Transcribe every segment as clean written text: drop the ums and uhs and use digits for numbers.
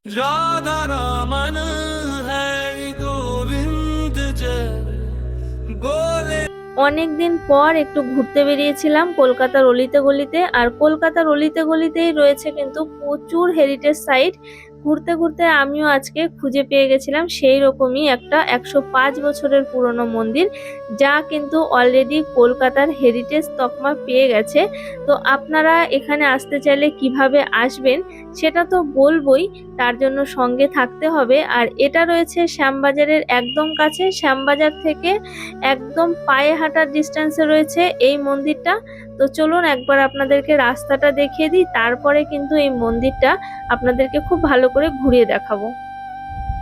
राधा रमन हरि गोविंद जय बोले। অনেকদিন পর একটু ঘুরতে বেরিয়েছিলাম কলকাতার অলিতে গলিতে। আর কলকাতার অলিতে গলিতেই রয়েছে কিন্তু প্রচুর হেরিটেজ সাইট। ঘুরতে ঘুরতে আমিও আজকে খুঁজে পেয়ে গেছিলাম সেই রকমই একটা 105 বছরের পুরনো মন্দির, যা কিন্তু অলরেডি কলকাতার হেরিটেজ তকমা পেয়ে গেছে। তো আপনারা এখানে আসতে চাইলে কিভাবে আসবেন সেটা তো বলবোই, তার জন্য সঙ্গে থাকতে হবে। আর এটা রয়েছে শ্যামবাজারের একদম কাছে, শ্যামবাজার থেকে একদম পায়ে হাঁটার ডিস্টেন্সে রয়েছে এই মন্দিরটা। তো চলুন একবার আপনাদেরকে রাস্তাটা দেখিয়ে দিই, তারপরে কিন্তু এই মন্দিরটা আপনাদেরকে খুব ভালো করে ঘুরিয়ে দেখাবো।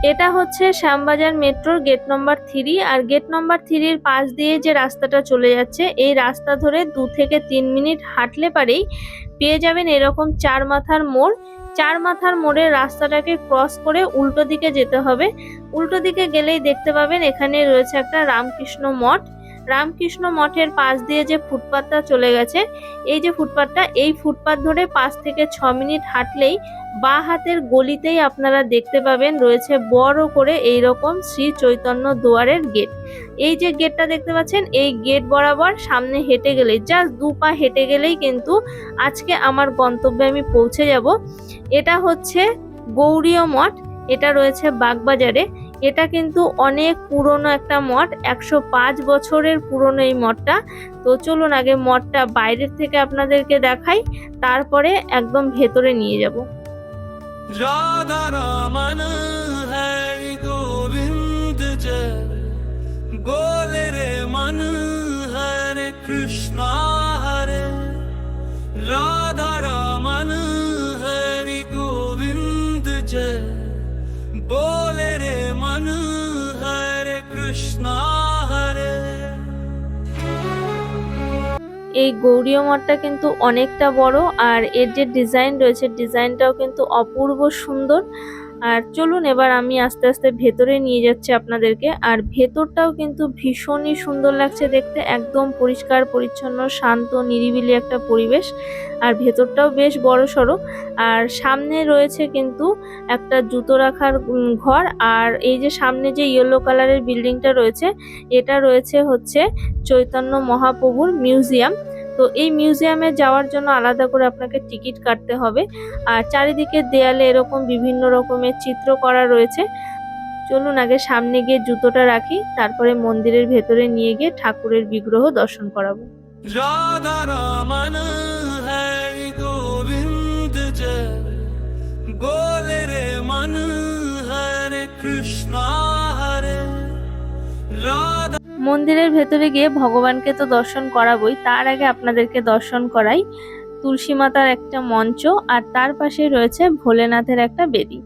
এটা হচ্ছে শ্যামবাজার মেট্রোর গেট নম্বর 3। আর গেট নম্বর 3-র পাশ দিয়ে যে রাস্তাটা চলে যাচ্ছে, এই রাস্তা ধরে 2 থেকে 3 মিনিট হাঁটলে পারেই পেয়ে যাবেন এরকম চার মাথার মোড়। চার মাথার মোড়ের রাস্তাটাকে ক্রস করে উল্টো দিকে যেতে হবে। উল্টো দিকে গেলেই দেখতে পাবেন এখানে রয়েছে একটা রামকৃষ্ণ মঠ। রামকৃষ্ণ মঠের পাশ দিয়ে যে ফুটপাতটা চলে গেছে, এই যে ফুটপাতটা, এই ফুটপাত ধরে 5 থেকে 6 মিনিট হাঁটলেই বাঁ হাতের গলিতেই আপনারা দেখতে পাবেন রয়েছে বড় করে এইরকম শ্রী চৈতন্য দুয়ারের গেট। এই যে গেটটা দেখতে পাচ্ছেন, এই গেট বরাবর সামনে হেঁটে গেলেই, জাস্ট 2 পা হেঁটে গেলেই কিন্তু আজকে আমার গন্তব্যে আমি পৌঁছে যাব। এটা হচ্ছে গৌড়ীয় মঠ। এটা রয়েছে বাগবাজারে। এটা কিন্তু অনেক পুরনো একটা মঠ, 105 বছরের পুরনো এই মঠটা। তো চলুন আগে মঠটা বাইরের থেকে আপনাদেরকে দেখাই, তারপরে একদম ভেতরে নিয়ে যাব। राधा रमन हरि गोविंद जय बोले रे मन हरे कृष्णा हरे राधा रमन हरि गोविंद जय बोले रे मन हरे कृष्णा हरे। এই গৌড়ীয় মঠটা কিন্তু অনেকটা বড়, আর এর যে ডিজাইন রয়েছে, ডিজাইনটাও কিন্তু অপূর্ব সুন্দর। আর চলুন এবার আমি আস্তে আস্তে ভেতরে নিয়ে যাচ্ছি আপনাদেরকে। আর ভেতরটাও কিন্তু ভীষণই সুন্দর লাগছে দেখতে, একদম পরিষ্কার পরিচ্ছন্ন, শান্ত নিরিবিলি একটা পরিবেশ। আর ভেতরটাও বেশ বড় সড়ো। আর সামনে রয়েছে কিন্তু একটা জুতো রাখার ঘর। আর এই যে সামনে যে ইয়েলো কালারের বিল্ডিংটা রয়েছে, এটা রয়েছে হচ্ছে চৈতন্য মহাপ্রভুর মিউজিয়াম। তো এই মিউজিয়ামে যাওয়ার জন্য আলাদা করে আপনাকে টিকিট কাটতে হবে। আর চারিদিকে দেয়ালে এরকম বিভিন্ন রকমের চিত্র করা রয়েছে। চলুন আগে সামনে গিয়ে জুতোটা রাখি, তারপরে মন্দিরের ভেতরে নিয়ে গিয়ে ঠাকুরের বিগ্রহ দর্শন করাবো। राधा रमन हरि गोविंद जय बोले रे मन हरे कृष्णा हरे राधा। মন্দিরের ভেতরে গিয়ে ভগবানকে তো দর্শন করাবোই, তার আগে আপনাদেরকে দর্শন করাই তুলসী মাতার একটা মঞ্চ, আর তার পাশে রয়েছে ভোলেনাথের একটা বেদি।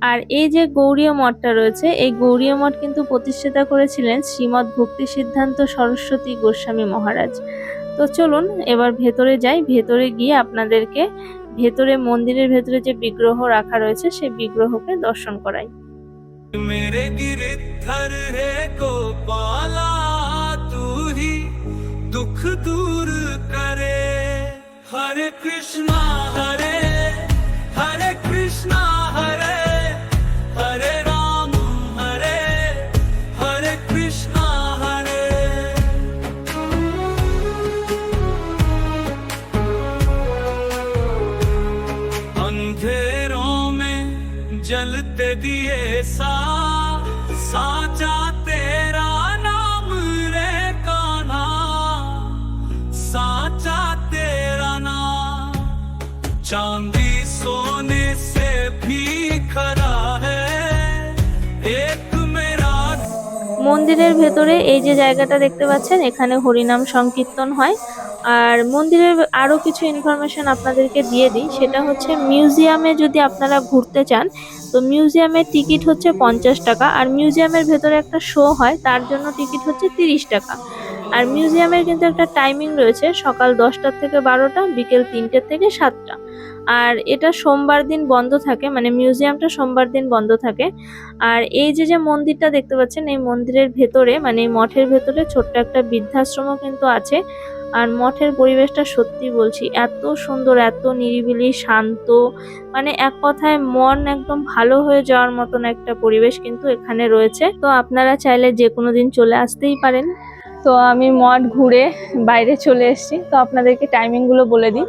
আর এই যে গৌড়ীয় মঠটা রয়েছে, এই গৌড়ীয় মঠ কিন্তু প্রতিষ্ঠাতা করেছিলেন শ্রীমৎ ভক্তি সিদ্ধান্ত সরস্বতী গোস্বামী মহারাজ। তো চলুন এবার ভেতরে যাই, ভেতরে গিয়ে আপনাদেরকে ভেতরে মন্দিরের ভেতরে যে বিগ্রহ রাখা রয়েছে সেই বিগ্রহকে দর্শন করাই। मेरे गिरधर रे गोपाला तू ही दुख दूर करे हरे कृष्णा हरे हरे कृष्णा हरे हरे राम हरे हरे कृष्णा हरे। अंधेरों में जलते दिए साचा तेरा नाम रे कान्हा साचा तेरा नाम चांदी सोने से भी खरा है एक मेरा। মন্দিরের ভেতরে এই যে জায়গাটা দেখতে পাচ্ছেন, এখানে হরিনাম সংকীর্তন হয়। আর মন্দিরের আরো কিছু ইনফরমেশন আপনাদেরকে দিয়ে দিই, সেটা হচ্ছে মিউজিয়ামে যদি আপনারা ঘুরতে চান, তো মিউজিয়ামের টিকিট হচ্ছে 50 টাকা। আর মিউজিয়ামের ভেতরে একটা শো হয়, তার জন্য টিকিট হচ্ছে 30 টাকা। আর মিউজিয়ামের কিন্তু একটা টাইমিং রয়েছে, সকাল 10টা থেকে 12টা, বিকেল 3টে থেকে 7টা। আর এটা সোমবার দিন বন্ধ থাকে, মানে মিউজিয়ামটা সোমবার দিন বন্ধ থাকে। আর এই যে যে মন্দিরটা দেখতে পাচ্ছেন, এই মন্দিরের ভেতরে মানে এই মঠের ভেতরে ছোট্ট একটা বৃদ্ধাশ্রমও কিন্তু আছে। আর মঠের পরিবেশটা সত্যি বলছি এত সুন্দর, এত নিরিবিলি, শান্ত, মানে এক কথায় মন একদম ভালো হয়ে যাওয়ার মতন একটা পরিবেশ কিন্তু এখানে রয়েছে। তো আপনারা চাইলে যে কোনো দিন চলে আসতেই পারেন। তো আমি মঠ ঘুরে বাইরে চলে এসেছি। তো আপনাদেরকে টাইমিংগুলো বলে দিই।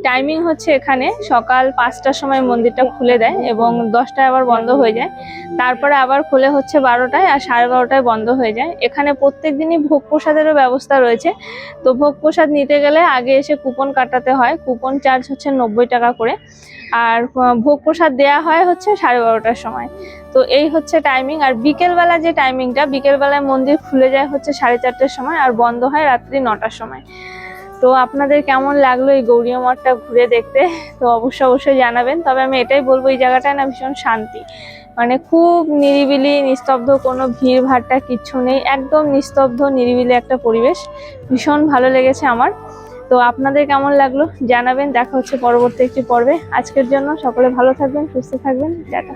টাইমিং হচ্ছে এখানে সকাল 5টার সময় মন্দিরটা খুলে দেয় এবং 10টায় আবার বন্ধ হয়ে যায়। তারপরে আবার খুলে হচ্ছে 12টায়, আর 12:30টায় বন্ধ হয়ে যায়। এখানে প্রত্যেক দিনই ভোগ প্রসাদেরও ব্যবস্থা রয়েছে। তো ভোগ প্রসাদ নিতে গেলে আগে এসে কুপন কাটাতে হয়। কুপন চার্জ হচ্ছে 90 টাকা করে, আর ভোগ প্রসাদ দেওয়া হয় হচ্ছে 12:30টার সময়। তো এই হচ্ছে টাইমিং। আর বিকেলবেলা যে টাইমিংটা, বিকেলবেলায় মন্দির খুলে যায় হচ্ছে 4:30টার সময় আর বন্ধ হয় রাত্রি 9টার সময়। তো আপনাদের কেমন লাগলো এই গৌরীয় মঠটা ঘুরে দেখতে, তো অবশ্যই জানাবেন। তবে আমি এটাই বলবো, এই জায়গাটায় না ভীষণ শান্তি, মানে খুব নিরিবিলি, নিস্তব্ধ, কোনো ভিড় ভাট্টা কিচ্ছু নেই, একদম নিস্তব্ধ নিরিবিলি একটা পরিবেশ। ভীষণ ভালো লেগেছে আমার। তো আপনাদের কেমন লাগলো জানাবেন। দেখা হচ্ছে পরবর্তী একটি পর্বে। আজকের জন্য সকলে ভালো থাকবেন, সুস্থ থাকবেন, টাটা।